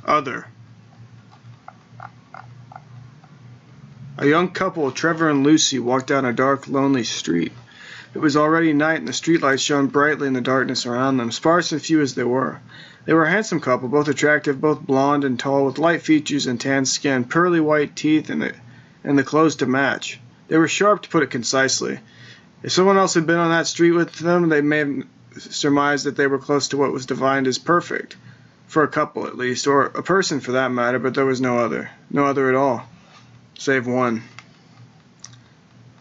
Other. A young couple, Trevor and Lucy, walked down a dark, lonely street. It was already night, and the streetlights shone brightly in the darkness around them, sparse and few as they were. They were a handsome couple, both attractive, both blond and tall, with light features and tan skin, pearly white teeth, and the clothes to match. They were sharp, to put it concisely. If someone else had been on that street with them, they may have surmised that they were close to what was defined as perfect, for a couple at least, or a person for that matter, but there was no other at all, save one.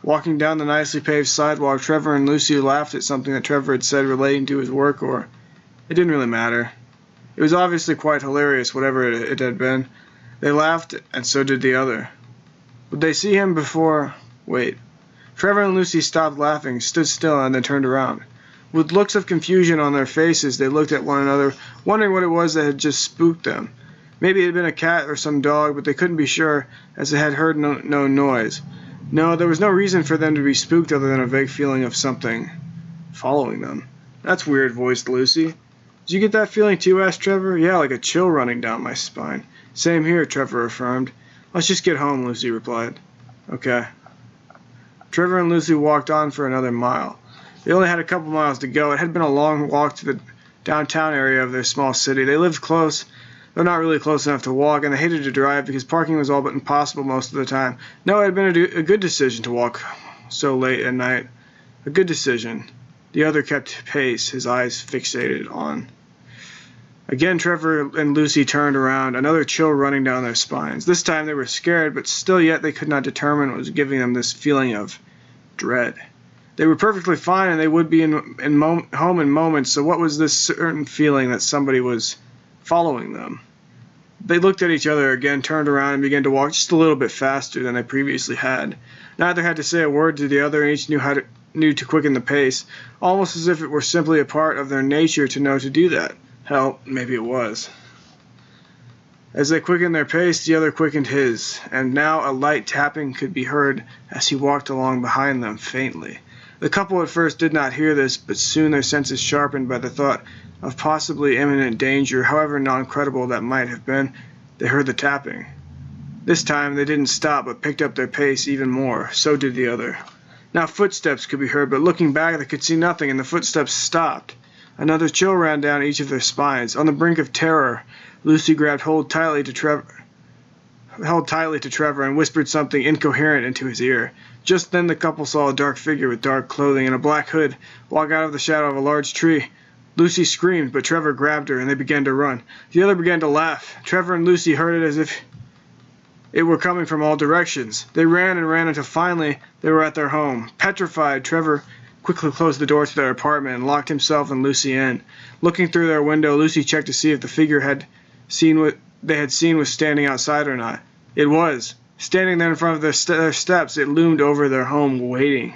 Walking down the nicely paved sidewalk, Trevor and Lucy laughed at something that Trevor had said relating to his work, or it didn't really matter. It was obviously quite hilarious, whatever it had been. They laughed, and so did the other. Would they see him before... Wait. Trevor and Lucy stopped laughing, stood still, and then turned around. With looks of confusion on their faces, they looked at one another, wondering what it was that had just spooked them. Maybe it had been a cat or some dog, but they couldn't be sure, as they had heard no noise. No, there was no reason for them to be spooked other than a vague feeling of something following them. That's weird, voiced Lucy. Did you get that feeling too? Asked Trevor. Yeah, like a chill running down my spine. Same here, Trevor affirmed. Let's just get home, Lucy replied. Okay. Trevor and Lucy walked on for another mile. They only had a couple miles to go. It had been a long walk to the downtown area of their small city. They lived close, though not really close enough to walk, and they hated to drive because parking was all but impossible most of the time. No, it had been a good decision to walk so late at night. A good decision. The other kept pace, his eyes fixated on. Again, Trevor and Lucy turned around, another chill running down their spines. This time they were scared, but still yet they could not determine what was giving them this feeling of dread. They were perfectly fine, and they would be home in moments, so what was this certain feeling that somebody was following them? They looked at each other again, turned around, and began to walk just a little bit faster than they previously had. Neither had to say a word to the other, and each knew to quicken the pace, almost as if it were simply a part of their nature to know to do that. Hell, maybe it was. As they quickened their pace, the other quickened his, and now a light tapping could be heard as he walked along behind them, faintly. The couple at first did not hear this, but soon their senses sharpened by the thought of possibly imminent danger, however non-credible that might have been, they heard the tapping. This time they didn't stop, but picked up their pace even more. So did the other. Now footsteps could be heard, but looking back they could see nothing, and the footsteps stopped. Another chill ran down each of their spines. On the brink of terror, Lucy grabbed held tightly to Trevor and whispered something incoherent into his ear. Just then the couple saw a dark figure with dark clothing and a black hood walk out of the shadow of a large tree. Lucy screamed, but Trevor grabbed her, and they began to run. The other began to laugh. Trevor and Lucy heard it as if it were coming from all directions. They ran and ran until finally they were at their home. Petrified, Trevor quickly closed the door to their apartment and locked himself and Lucy in. Looking through their window, Lucy checked to see if the figure they had seen was standing outside or not. It was. Standing there in front of their steps, it loomed over their home, waiting.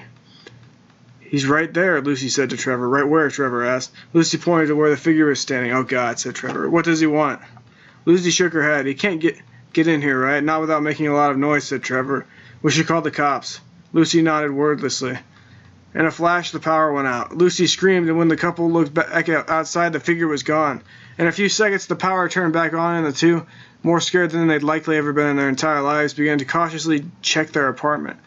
He's right there, Lucy said to Trevor. Right where? Trevor asked. Lucy pointed to where the figure was standing. Oh, God, said Trevor. What does he want? Lucy shook her head. He can't get in here, right? Not without making a lot of noise, said Trevor. We should call the cops. Lucy nodded wordlessly. In a flash, the power went out. Lucy screamed, and when the couple looked back outside, the figure was gone. In a few seconds, the power turned back on, and the two, more scared than they'd likely ever been in their entire lives, began to cautiously check their apartment.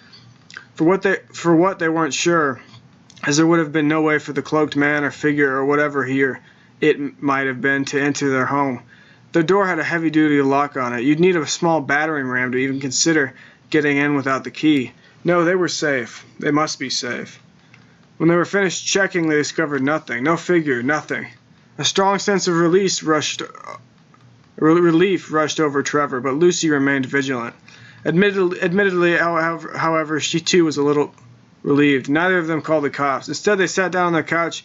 For what they weren't sure, as there would have been no way for the cloaked man or figure or whatever he or it might have been to enter their home. Their door had a heavy-duty lock on it. You'd need a small battering ram to even consider getting in without the key. No, they were safe. They must be safe. When they were finished checking, they discovered nothing. No figure, nothing. A strong sense of relief rushed over Trevor, but Lucy remained vigilant. Admittedly, however, she too was a little relieved. Neither of them called the cops. Instead, they sat down on their couch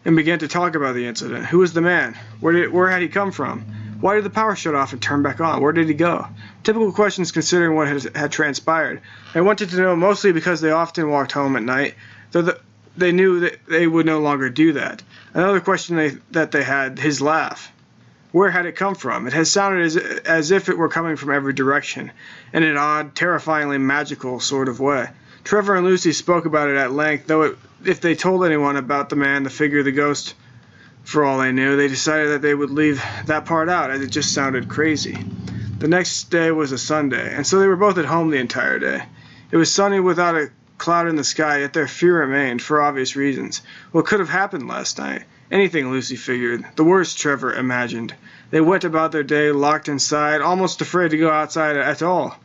and began to talk about the incident. Who was the man? Where had he come from? Why did the power shut off and turn back on? Where did he go? Typical questions considering what had transpired. They wanted to know mostly because they often walked home at night, though they knew that they would no longer do that. Another question that they had, his laugh. Where had it come from? It had sounded as if it were coming from every direction, in an odd, terrifyingly magical sort of way. Trevor and Lucy spoke about it at length, though if they told anyone about the man, the figure, the ghost, For all they knew, they decided that they would leave that part out, as it just sounded crazy. The next day was a Sunday, and so they were both at home the entire day. It was sunny without a cloud in the sky, yet their fear remained, for obvious reasons. What could have happened last night? Anything, Lucy figured. The worst, Trevor imagined. They went about their day, locked inside, almost afraid to go outside at all.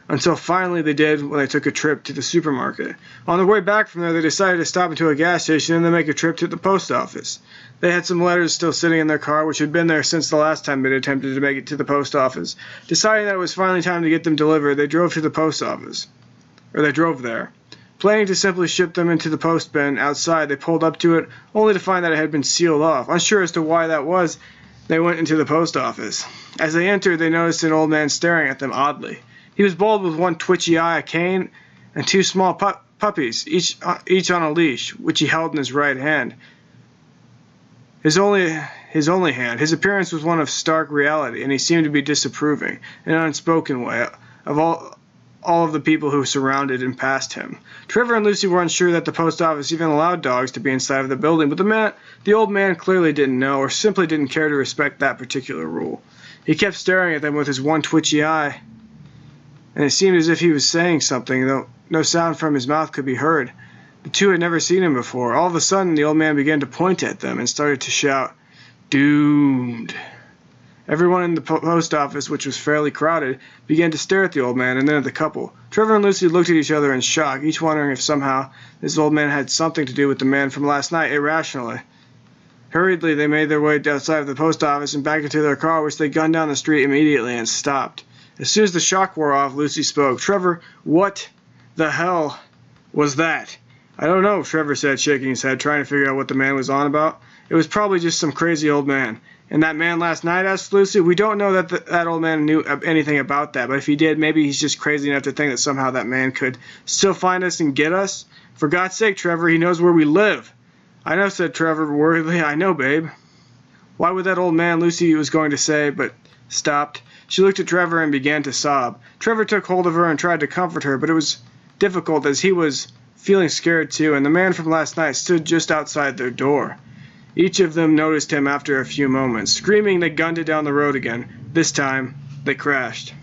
Until finally they did when they took a trip to the supermarket. On their way back from there, they decided to stop into a gas station and then make a trip to the post office. They had some letters still sitting in their car, which had been there since the last time they'd attempted to make it to the post office. Deciding that it was finally time to get them delivered, they drove to the post office. Or they drove there. Planning to simply ship them into the post bin outside, they pulled up to it, only to find that it had been sealed off. Unsure as to why that was, they went into the post office. As they entered, they noticed an old man staring at them oddly. He was bald with one twitchy eye, a cane, and two small puppies, each on a leash, which he held in his right hand. His only hand. His appearance was one of stark reality, and he seemed to be disapproving, in an unspoken way, of all of the people who surrounded and passed him. Trevor and Lucy were unsure that the post office even allowed dogs to be inside of the building, but the old man clearly didn't know, or simply didn't care to respect that particular rule. He kept staring at them with his one twitchy eye, and it seemed as if he was saying something, though no sound from his mouth could be heard. The two had never seen him before. All of a sudden, the old man began to point at them and started to shout, "Doomed." Everyone in the post office, which was fairly crowded, began to stare at the old man and then at the couple. Trevor and Lucy looked at each other in shock, each wondering if somehow this old man had something to do with the man from last night, irrationally. Hurriedly, they made their way outside of the post office and back into their car, which they gunned down the street immediately and stopped. As soon as the shock wore off, Lucy spoke. "Trevor, what the hell was that?" "I don't know," Trevor said, shaking his head, trying to figure out what the man was on about. "It was probably just some crazy old man." "And that man last night?" asked Lucy. "We don't know that that old man knew anything about that, but if he did, maybe he's just crazy enough to think that somehow that man could still find us and get us. For God's sake, Trevor, he knows where we live." "I know," said Trevor worriedly. "I know, babe." "Why would that old man," Lucy was going to say, but stopped. She looked at Trevor and began to sob. Trevor took hold of her and tried to comfort her, but it was difficult as he was feeling scared too, and the man from last night stood just outside their door. Each of them noticed him after a few moments. Screaming, they gunned it down the road again. This time, they crashed.